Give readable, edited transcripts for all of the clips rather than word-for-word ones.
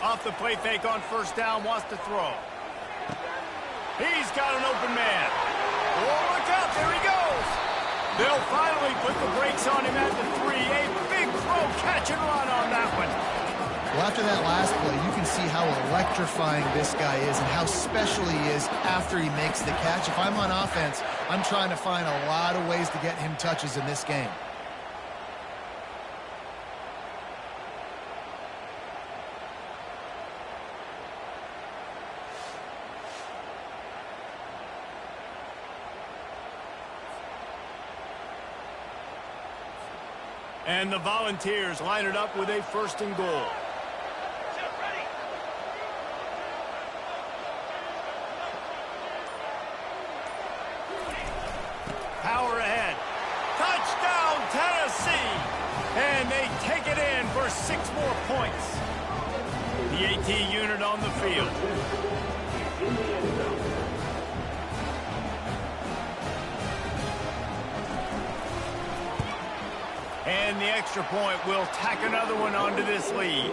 Off the play fake on first down, wants to throw. He's got an open man. Oh, look out, there he goes. They'll finally put the brakes on him at the 3. A big throw, catch and run on that one. Well, after that last play, you can see how electrifying this guy is and how special he is after he makes the catch. If I'm on offense, I'm trying to find a lot of ways to get him touches in this game. And the Volunteers line it up with a 1st and goal. Power ahead. Touchdown, Tennessee! And they take it in for 6 more points. The AT unit on the field. And the extra point will tack another one onto this lead.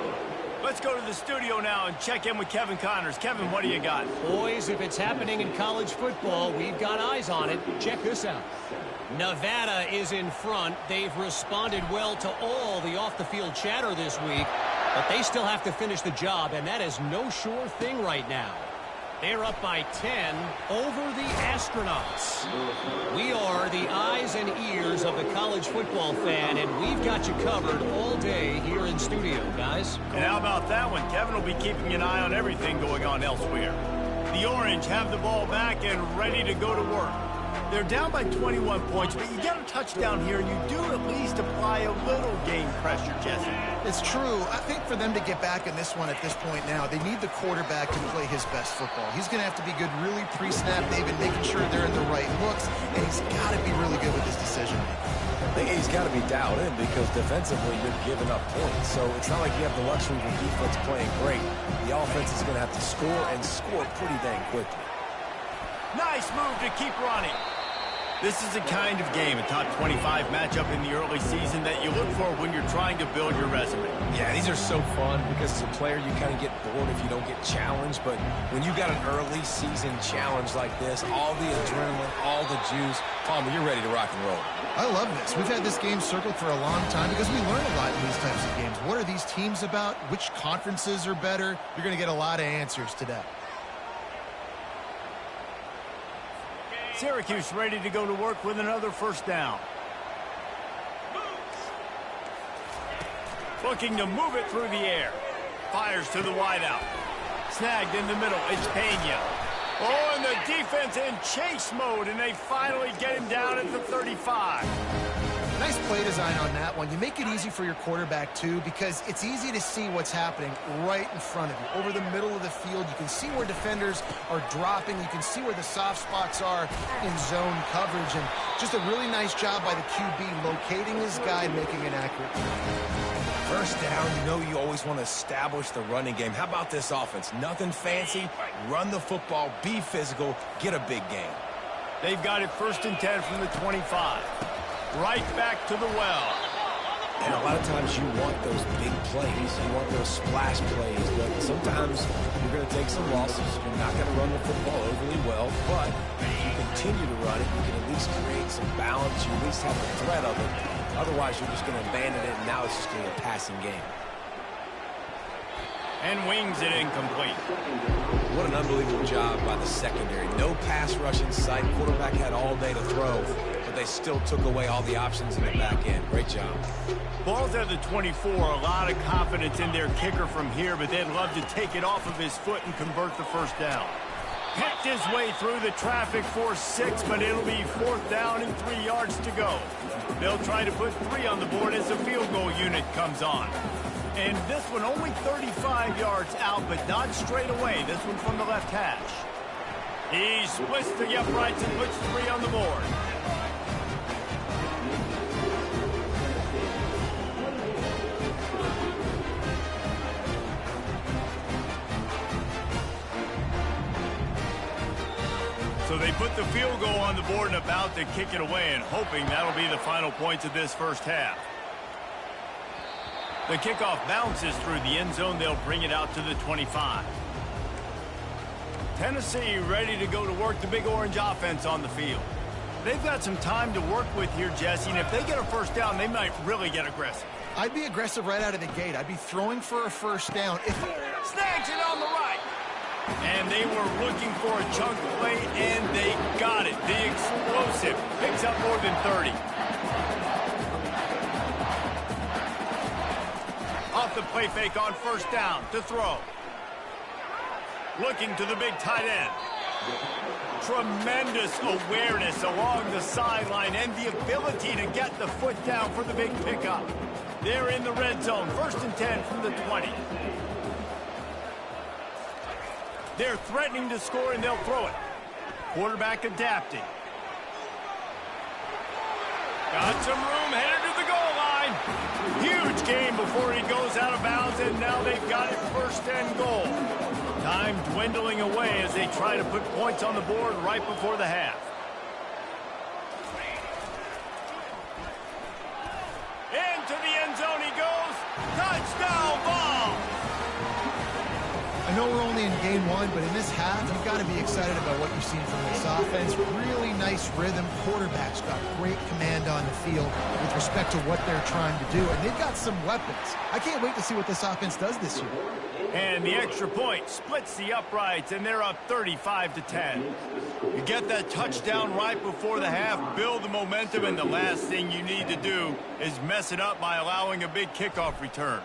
Let's go to the studio now and check in with Kevin Connors. Kevin, what do you got? Boys, if it's happening in college football, we've got eyes on it. Check this out. Nevada is in front. They've responded well to all the off-the-field chatter this week, but they still have to finish the job, and that is no sure thing right now. They're up by 10 over the Astronauts. We are the eyes and ears of the college football fan, and we've got you covered all day here in studio, guys. And how about that one? Kevin will be keeping an eye on everything going on elsewhere. The Orange have the ball back and ready to go to work. They're down by 21 points, but you get a touchdown here, and you do at least apply a little game pressure, Jesse. It's true. I think for them to get back in this one at this point now, they need the quarterback to play his best football. He's going to have to be good really pre-snap. They've been making sure they're in the right looks, and he's got to be really good with his decision. I think he's got to be dialed in because defensively you're giving up points. So it's not like you have the luxury of the defense playing great. The offense is going to have to score and score pretty dang quickly. Nice move to keep running. This is the kind of game, a top 25 matchup in the early season that you look for when you're trying to build your resume. Yeah, these are so fun because as a player you kind of get bored if you don't get challenged. But when you got an early season challenge like this, all the adrenaline, all the juice, Palmer, you're ready to rock and roll. I love this. We've had this game circled for a long time because we learn a lot in these types of games. What are these teams about? Which conferences are better? You're going to get a lot of answers today. Syracuse ready to go to work with another 1st down. Looking to move it through the air. Fires to the wideout. Snagged in the middle. It's Pena. Oh, and the defense in chase mode, and they finally get him down at the 35. Nice play design on that one. You make it easy for your quarterback, too, because it's easy to see what's happening right in front of you. Over the middle of the field, you can see where defenders are dropping. You can see where the soft spots are in zone coverage. And just a really nice job by the QB locating his guy, making an accurate throw. First down, you know you always want to establish the running game. How about this offense? Nothing fancy. Run the football, be physical, get a big game. They've got it 1st and 10 from the 25. Right back to the well. And a lot of times you want those big plays. You want those splash plays. But sometimes you're going to take some losses. You're not going to run the football overly well. But if you continue to run it, you can at least create some balance. You at least have the threat of it. Otherwise, you're just going to abandon it, and now it's just going to be a passing game. And wings it incomplete. What an unbelievable job by the secondary. No pass rush in sight. Quarterback had all day to throw, but they still took away all the options in the back end. Great job. Ball's at the 24. A lot of confidence in their kicker from here, but they'd love to take it off of his foot and convert the 1st down. Picked his way through the traffic for 6, but it'll be 4th down and 3 yards to go. They'll try to put 3 on the board as the field goal unit comes on. And this one only 35 yards out, but not straight away. This one from the left hash. He splits the uprights and puts 3 on the board. So they put the field goal on the board and about to kick it away, and hoping that'll be the final points of this 1st half. The kickoff bounces through the end zone. They'll bring it out to the 25. Tennessee ready to go to work the Big Orange offense on the field. They've got some time to work with here, Jesse, and if they get a first down, they might really get aggressive. I'd be aggressive right out of the gate. I'd be throwing for a first down. Snags it on the right. And they were looking for a chunk play, and they got it. The explosive picks up more than 30. Off the play fake on first down to throw. Looking to the big tight end. Tremendous awareness along the sideline and the ability to get the foot down for the big pickup. They're in the red zone, 1st and 10 from the 20. They're threatening to score, and they'll throw it. Quarterback adapting. Got some room, headed to the goal line. Huge gain before he goes out of bounds, and now they've got it 1st and goal. Time dwindling away as they try to put points on the board right before the half. Into the end zone he goes. Touchdown ball. I know we're only in game 1, but in this half, you've got to be excited about what you've seen from this offense. Really nice rhythm. Quarterback's got great command on the field with respect to what they're trying to do, and they've got some weapons. I can't wait to see what this offense does this year. And the extra point splits the uprights, and they're up 35-10. You get that touchdown right before the half, build the momentum, and the last thing you need to do is mess it up by allowing a big kickoff return.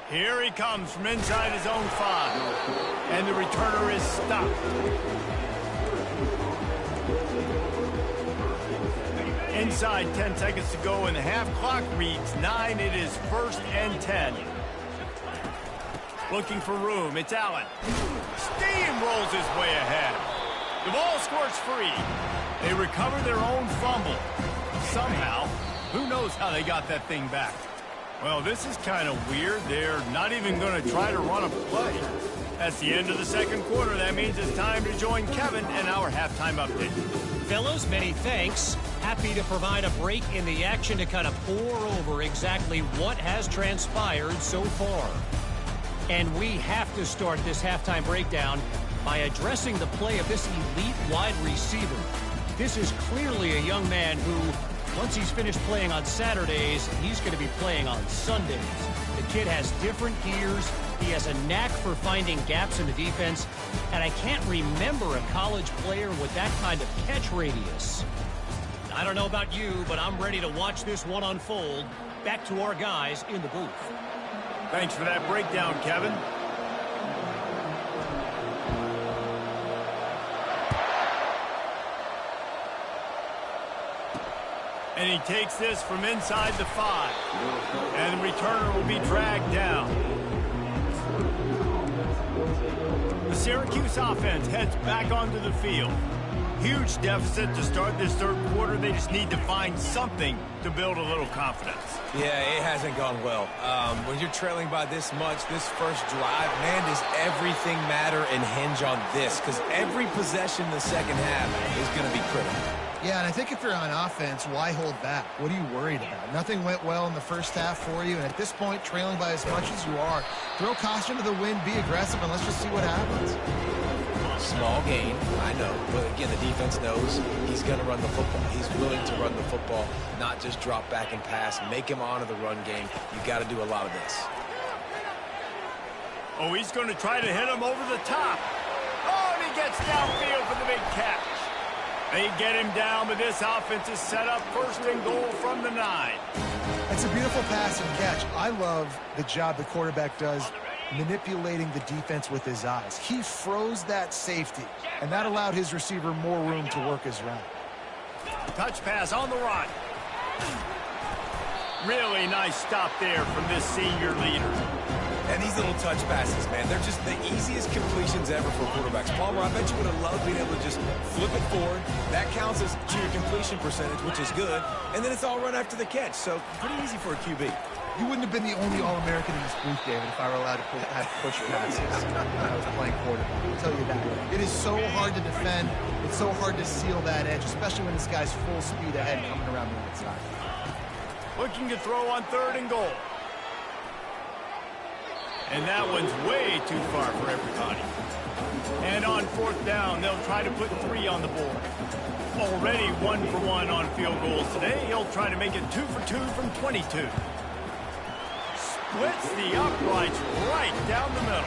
Here he comes from inside his own 5, and the returner is stopped. Inside 10 seconds to go, and the half clock reads 9. It is 1st and 10. Looking for room. It's Allen. Steamrolls his way ahead. The ball squirts free. They recover their own fumble. Somehow, who knows how they got that thing back. Well, this is kind of weird. They're not even going to try to run a play. That's the end of the second quarter. That means it's time to join Kevin and our halftime update. Fellows, many thanks. Happy to provide a break in the action to kind of pour over exactly what has transpired so far. And we have to start this halftime breakdown by addressing the play of this elite wide receiver. This is clearly a young man who, once he's finished playing on Saturdays, he's going to be playing on Sundays. The kid has different gears. He has a knack for finding gaps in the defense. And I can't remember a college player with that kind of catch radius. I don't know about you, but I'm ready to watch this one unfold. Back to our guys in the booth. Thanks for that breakdown, Kevin. And he takes this from inside the 5. And the returner will be dragged down. The Syracuse offense heads back onto the field. Huge deficit to start this third quarter. They just need to find something to build a little confidence. Yeah, it hasn't gone well. When you're trailing by this much, this first drive, man, does everything matter and hinge on this? Because every possession in the second half is going to be critical. Yeah, and I think if you're on offense, why hold back? What are you worried about? Nothing went well in the first half for you, and at this point, trailing by as much as you are, throw caution to the wind, be aggressive, and let's just see what happens. Small gain, I know, but again, the defense knows he's going to run the football. He's willing to run the football, not just drop back and pass, make him honor the run game. You got to do a lot of this. Oh, he's going to try to hit him over the top. Oh, and he gets downfield for the big catch. They get him down, but this offense is set up 1st and goal from the 9. It's a beautiful pass and catch. I love the job the quarterback does manipulating the defense with his eyes. He froze that safety, and that allowed his receiver more room to work his route. Touch pass on the run. Really nice stop there from this senior leader. And these little touch passes, man, they're just the easiest completions ever for quarterbacks. Palmer, I bet you would have loved being able to just flip it forward. That counts as to your completion percentage, which is good. And then it's all run after the catch, so pretty easy for a QB. You wouldn't have been the only All-American in this booth, David, if I were allowed to have push passes when I was playing quarterback. I'll tell you that. It is so hard to defend. It's so hard to seal that edge, especially when this guy's full speed ahead coming around the outside. Looking to throw on 3rd and goal. And that one's way too far for everybody. And on 4th down, they'll try to put 3 on the board. Already 1 for 1 on field goals today. He'll try to make it 2 for 2 from 22. Splits the uprights right down the middle.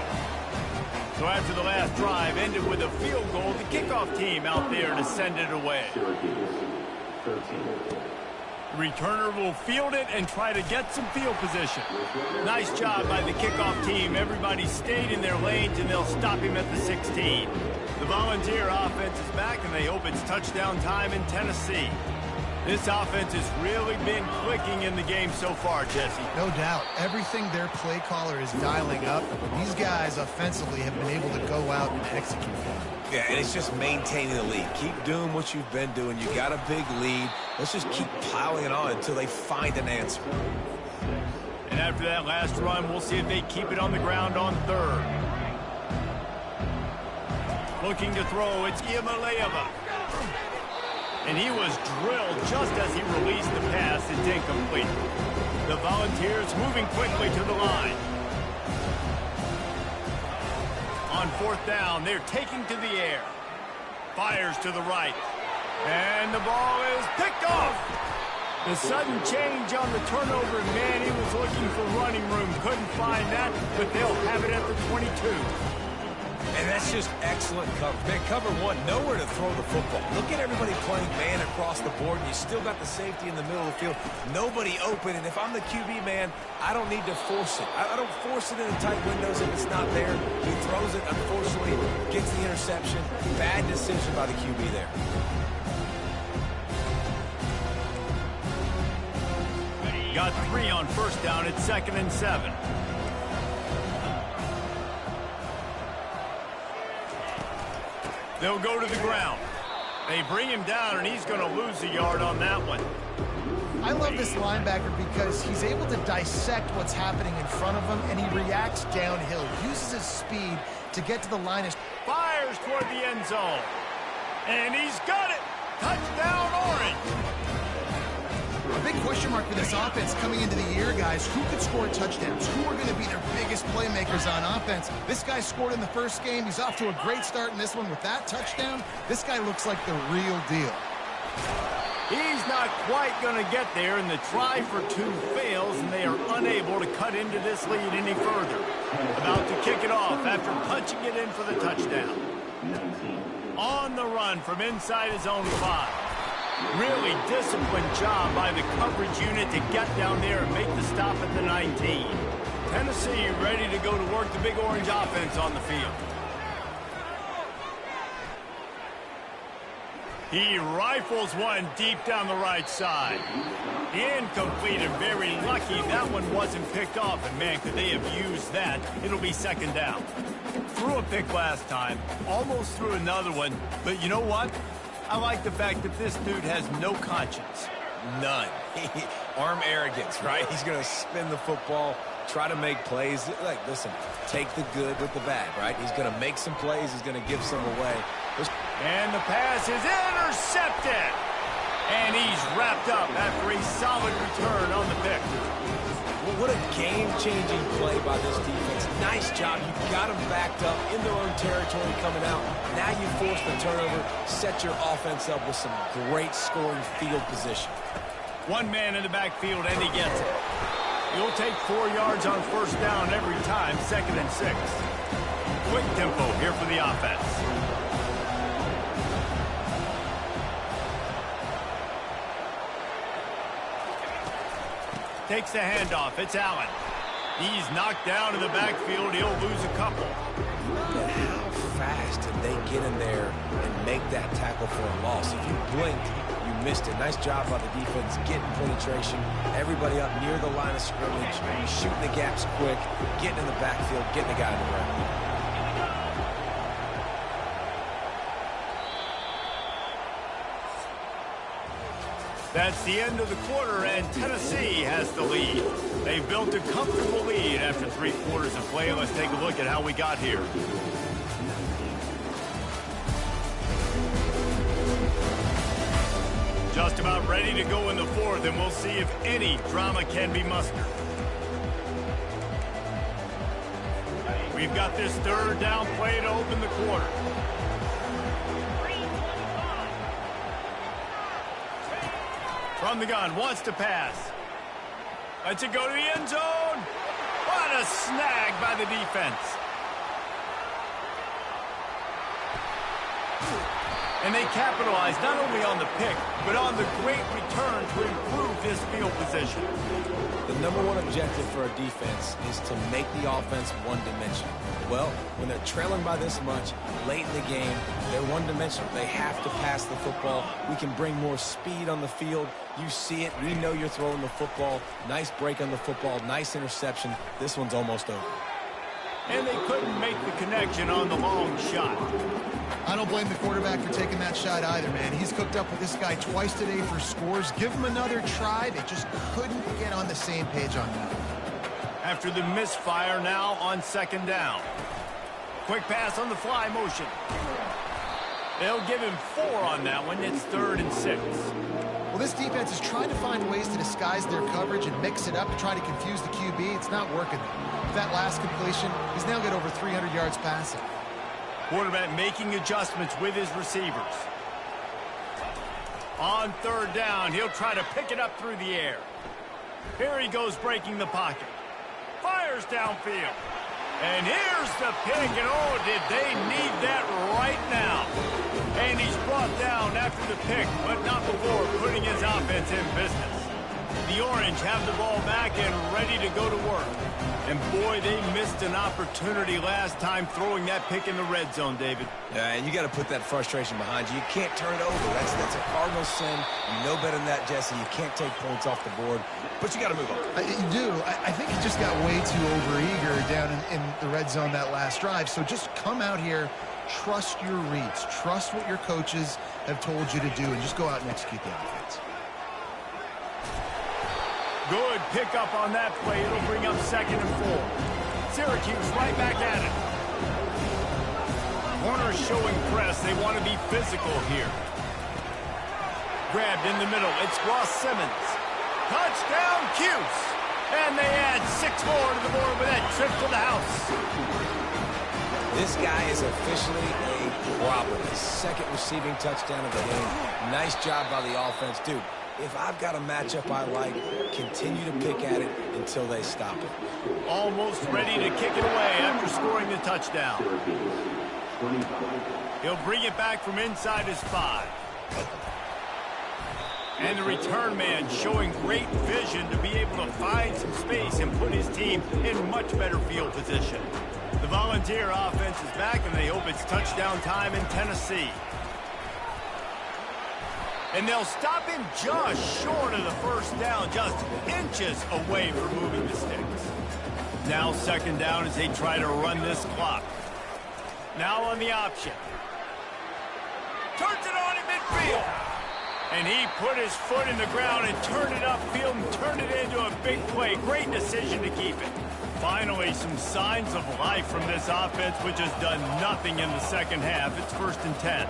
So after the last drive ended with a field goal, the kickoff team out there to send it away. The returner will field it and try to get some field position. Nice job by the kickoff team. Everybody stayed in their lanes, and they'll stop him at the 16. The Volunteer offense is back, and they hope it's touchdown time in Tennessee. This offense has really been clicking in the game so far, Jesse. No doubt. Everything their play caller is dialing up, these guys offensively have been able to go out and execute. Yeah, and it's just maintaining the lead. Keep doing what you've been doing. You got a big lead. Let's just keep piling it on until they find an answer. And after that last run, we'll see if they keep it on the ground on 3rd. Looking to throw, it's Iamaleava. And he was drilled just as he released the pass. It's incomplete. The Volunteers moving quickly to the line. On 4th down, they're taking to the air. Fires to the right. And the ball is picked off. The sudden change on the turnover, man, he was looking for running room. Couldn't find that, but they'll have it at the 22. And that's just excellent coverage. Man, cover 1, nowhere to throw the football. Look at everybody playing man across the board, and you still got the safety in the middle of the field. Nobody open, and if I'm the QB, man, I don't need to force it. I don't force it in the tight windows if it's not there. He throws it, unfortunately, gets the interception. Bad decision by the QB there. Got 3 on 1st down at 2nd and 7. They'll go to the ground. They bring him down, and he's going to lose a yard on that one. I love this linebacker because he's able to dissect what's happening in front of him, and he reacts downhill, uses his speed to get to the line. Fires toward the end zone. And he's got it. Touchdown, Orange. A big question mark for this offense coming into the year, guys. Who could score touchdowns? Who are going to be their biggest playmakers on offense? This guy scored in the first game. He's off to a great start in this one with that touchdown. This guy looks like the real deal. He's not quite going to get there, and the try for 2 fails, and they are unable to cut into this lead any further. About to kick it off after punching it in for the touchdown. On the run from inside his own 5. Really disciplined job by the coverage unit to get down there and make the stop at the 19. Tennessee ready to go to work the Big Orange offense on the field. He rifles one deep down the right side. Incomplete, and very lucky that one wasn't picked off. And, man, could they have used that? It'll be 2nd down. Threw a pick last time. Almost threw another one. But you know what? I like the fact that this dude has no conscience. None. Arm arrogance, right? He's going to spin the football, try to make plays. Like, listen, take the good with the bad, right? He's going to make some plays. He's going to give some away. And the pass is intercepted. And he's wrapped up after a solid return on the pick. Well, what a game-changing play by this defense. Nice job. You got them backed up in their own territory coming out. Now you force the turnover, set your offense up with some great scoring field position. 1 man in the backfield, and he gets it. You'll take 4 yards on 1st down every time, 2nd and 6. Quick tempo here for the offense. Takes the handoff. It's Allen. He's knocked down in the backfield. He'll lose a couple. But how fast did they get in there and make that tackle for a loss? If you blinked, you missed it. Nice job by the defense getting penetration. Everybody up near the line of scrimmage, shooting the gaps quick, getting in the backfield, getting the guy in the ground. That's the end of the quarter, and Tennessee has the lead. They've built a comfortable lead after 3 quarters of play. Let's take a look at how we got here. Just about ready to go in the fourth, and we'll see if any drama can be mustered. We've got this third down play to open the quarter. From the gun, wants to pass. Lets it go to the end zone. What a snag by the defense. And they capitalize not only on the pick, but on the great return to improve this field position. The number one objective for a defense is to make the offense one-dimensional. Well, when they're trailing by this much, late in the game, they're one-dimensional. They have to pass the football. We can bring more speed on the field. You see it. We know you're throwing the football. Nice break on the football. Nice interception. This one's almost over. And they couldn't make the connection on the long shot. I don't blame the quarterback for taking that shot either, man. He's cooked up with this guy twice today for scores. Give him another try. They just couldn't get on the same page on that. After the misfire, now on second down. Quick pass on the fly motion. They'll give him 4 on that one. It's 3rd and 6. Well, this defense is trying to find ways to disguise their coverage and mix it up to try to confuse the QB. It's not working. With that last completion, he's now got over 300 yards passing. Quarterback making adjustments with his receivers. On third down, he'll try to pick it up through the air. Here he goes breaking the pocket. Fires downfield. And here's the pick, and oh, did they need that right now. And he's brought down after the pick, but not before putting his offense in business. The Orange have the ball back and ready to go to work. And boy, they missed an opportunity last time throwing that pick in the red zone, David. Yeah, and you got to put that frustration behind you. You can't turn it over. That's a cardinal sin. You know better than that, Jesse. You can't take points off the board, but you got to move on. You do. I think he just got way too overeager down in the red zone that last drive. So just come out here, trust your reads, trust what your coaches have told you to do, and just go out and execute the offense. Good pickup on that play. It'll bring up 2nd and 4. Syracuse right back at it. Corners showing press. They want to be physical here. Grabbed in the middle. It's Ross Simmons. Touchdown, Cuse. And they add 6 more to the board with that trip to the house. This guy is officially a problem. His 2nd receiving touchdown of the game. Nice job by the offense. Dude, if I've got a matchup I like, continue to pick at it until they stop it. Almost ready to kick it away after scoring the touchdown. He'll bring it back from inside his 5. And the return man showing great vision to be able to find some space and put his team in much better field position. The Volunteer offense is back, and they hope it's touchdown time in Tennessee. And they'll stop him just short of the first down, just inches away from moving the sticks. Now 2nd down as they try to run this clock. Now on the option. Turns it on in midfield. And he put his foot in the ground and turned it upfield and turned it into a big play. Great decision to keep it. Finally, some signs of life from this offense, which has done nothing in the second half. It's 1st and 10.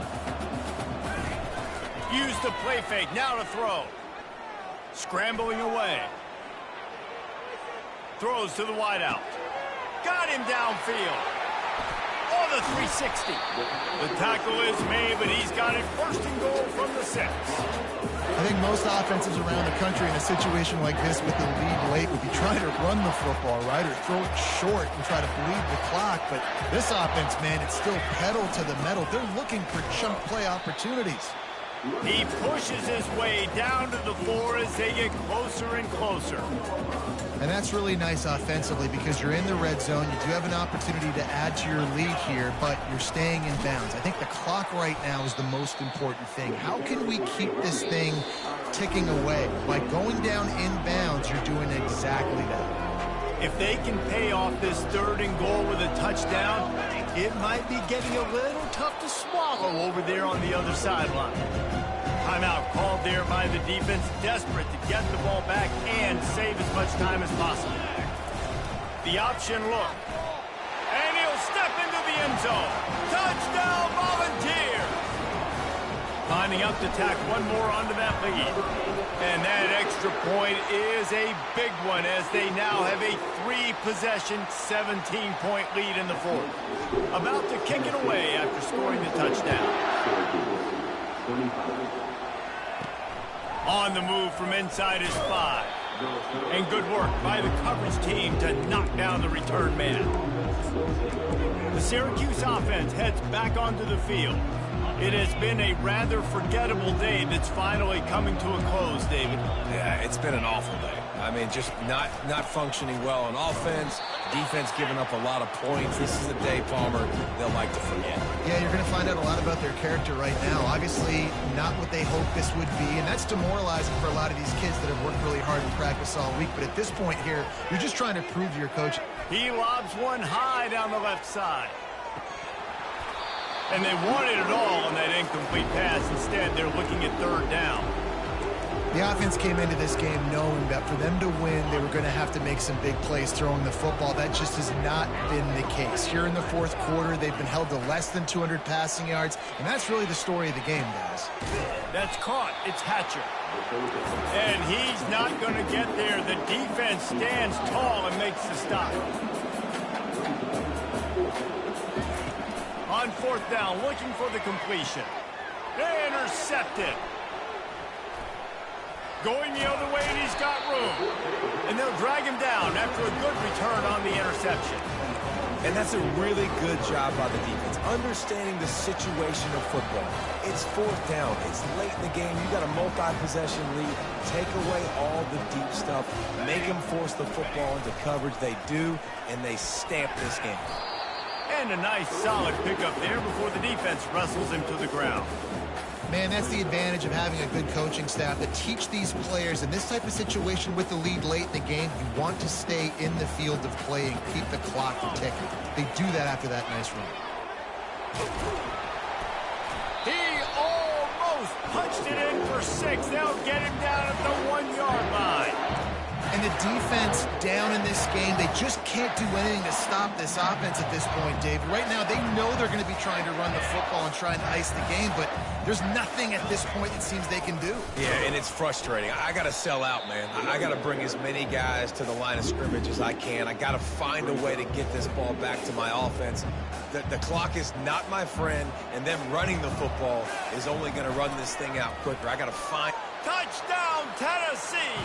Use the play fake, now to throw. Scrambling away. Throws to the wideout. Got him downfield. Oh, the 360. The tackle is made, but he's got it 1st and goal from the 6. I think most offenses around the country in a situation like this with the lead late would be trying to run the football, right, or throw it short and try to bleed the clock. But this offense, man, it's still pedal to the metal. They're looking for chunk play opportunities. He pushes his way down to the floor as they get closer and closer. And that's really nice offensively because you're in the red zone. You do have an opportunity to add to your lead here, but you're staying in bounds. I think the clock right now is the most important thing. How can we keep this thing ticking away? By going down in bounds, you're doing exactly that. If they can pay off this 3rd and goal with a touchdown, it might be getting a little tough to swallow over there on the other sideline. Timeout called there by the defense, desperate to get the ball back and save as much time as possible. The option look. And he'll step into the end zone. Touchdown, Volunteer! Lining up to tack one more onto that lead. And that extra point is a big one as they now have a 3-possession, 17-point lead in the fourth. About to kick it away after scoring the touchdown. On the move from inside his 5. And good work by the coverage team to knock down the return man. The Syracuse offense heads back onto the field. It has been a rather forgettable day that's finally coming to a close, David. Yeah, it's been an awful day. I mean, just not functioning well on offense. Defense giving up a lot of points. This is a day, Palmer, they'll like to forget. Yeah, you're going to find out a lot about their character right now. Obviously, not what they hoped this would be, and that's demoralizing for a lot of these kids that have worked really hard in practice all week. But at this point here, you're just trying to prove to your coach. He lobs one high down the left side. And they wanted it all on that incomplete pass. Instead, they're looking at third down. The offense came into this game knowing that for them to win, they were going to have to make some big plays throwing the football. That just has not been the case. Here in the fourth quarter, they've been held to less than 200 passing yards, and that's really the story of the game, guys. That's caught. It's Hatcher. And he's not going to get there. The defense stands tall and makes the stop. On fourth down, looking for the completion. Intercepted. Going the other way, and he's got room. And they'll drag him down after a good return on the interception. And that's a really good job by the defense, understanding the situation of football. It's fourth down. It's late in the game. You got a multi-possession lead. Take away all the deep stuff. Make them force the football into coverage. They do, and they stamp this game. And a nice solid pickup there before the defense wrestles him to the ground. Man, that's the advantage of having a good coaching staff that teach these players in this type of situation with the lead late in the game. You want to stay in the field of play and keep the clock from ticking. They do that after that nice run. He almost punched it in for 6. They'll get him down at the 1-yard line. And the defense down in this game, they just can't do anything to stop this offense at this point, Dave. Right now, they know they're going to be trying to run the football and try and ice the game, but there's nothing at this point it seems they can do. Yeah, and it's frustrating. I got to sell out, man. I got to bring as many guys to the line of scrimmage as I can. I got to find a way to get this ball back to my offense. The clock is not my friend, and them running the football is only going to run this thing out quicker. I got to find... Touchdown, Tennessee!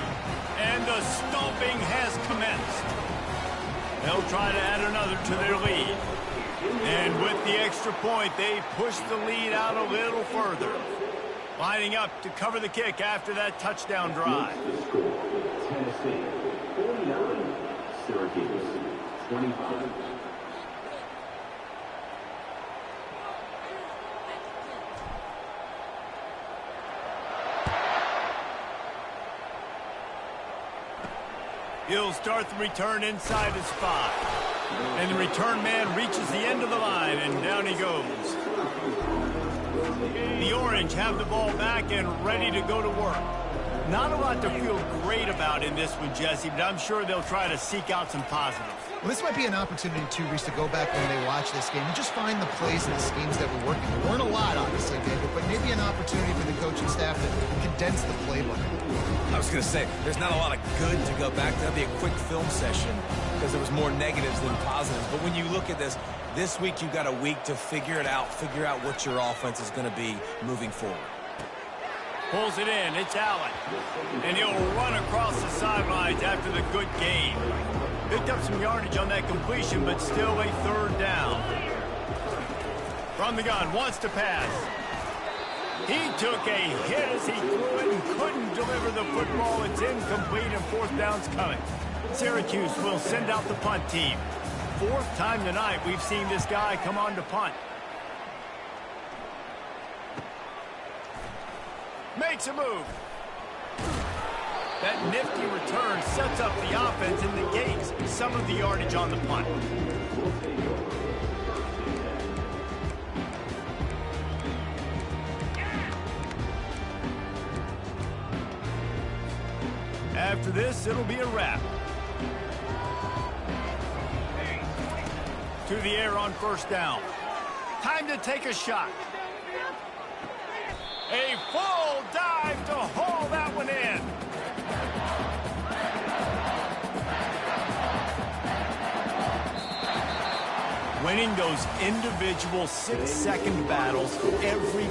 And the stomping has commenced. They'll try to add another to their lead. And with the extra point, they push the lead out a little further. Lining up to cover the kick after that touchdown drive. Tennessee, 49. Syracuse, 25. He'll start the return inside his 5. And the return man reaches the end of the line, and down he goes. The Orange have the ball back and ready to go to work. Not a lot to feel great about in this one, Jesse, but I'm sure they'll try to seek out some positives. Well, this might be an opportunity, too, Reese, to go back when they watch this game and just find the plays and the schemes that were working. There weren't a lot, obviously, David, but maybe an opportunity for the coaching staff to condense the playbook. I was going to say, there's not a lot of good to go back to. That'd be a quick film session because there was more negatives than positives. But when you look at this week you've got a week to figure it out, figure out what your offense is going to be moving forward. Pulls it in. It's Allen. And he'll run across the sidelines after the good gain. Picked up some yardage on that completion, but still a third down. From the gun, wants to pass. He took a hit as he threw it and couldn't deliver the football. It's incomplete and fourth down's coming. Syracuse will send out the punt team. Fourth time tonight we've seen this guy come on to punt. Makes a move. That nifty return sets up the offense and negates some of the yardage on the punt. After this, it'll be a wrap. To the air on first down. Time to take a shot. A winning those individual 6-second battles every